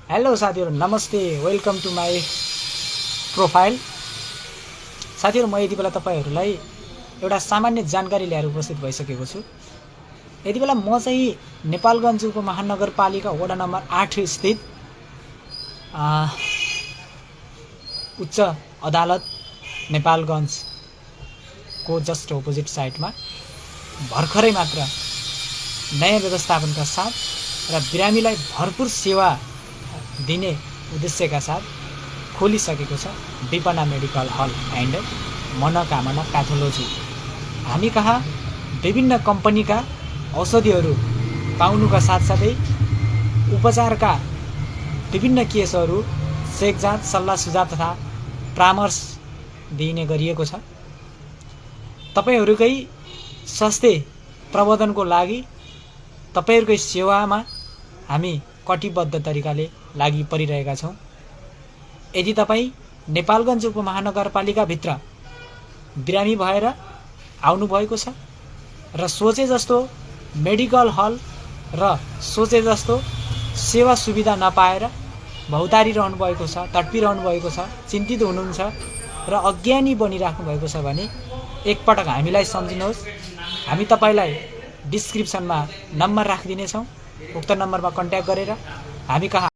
Hello साथीहरु, नमस्ते। Welcome to my profile. साथीहरु, म यति बेला तपाईहरुलाई एउटा सामान्य जानकारी ल्याएर उपस्थित भइसकेको छु। यति बेला म चाहिँ नेपालगञ्ज उपमहानगरपालिका वडा नम्बर 8 स्थित उच्च अदालत नेपालगञ्ज को जस्ट अपोजिट साइडमा भर्खरै मात्र नयाँ व्यवस्थापनका साथ र बिरामीलाई भरपूर सेवा दिने उद्देश्यका साथ खोलिसकेको छ Vipana medical hall and Manokamana pathology. हामी कहाँ विभिन्न कम्पनीका औषधिहरू पाउनुका साथसाथै उपचारका विभिन्न केसहरू चेक जाँच सल्लाह सुझाव तथा परामर्श दिइने गरिएको छ। तपाईहरुकै स्वास्थ्य प्रबन्धनको लागि तपाईहरुकै सेवामा हामी कटिबद्ध तरिकाले लागि परिरहेका छौं। यदि तपाई नेपालगञ्ज उपमहानगरपालिका भित्र बिरामी भएर आउनु भएको छ र सोचे जस्तो मेडिकल हल र सोचे जस्तो सेवा सुविधा नपाएर भौतारी रहनु भएको छ, तडपिरहनु भएको छ, चिन्तित हुनुहुन्छ र अज्ञानी बनिराख्नु भएको छ भने एकपटक हामीलाई सम्झिनुहोस्। हामी तपाईलाई डिस्क्रिप्सनमा नम्बर राखिदिनेछौं। उक्त नम्बरमा कन्ट्याक्ट गरेर हामी कहाँ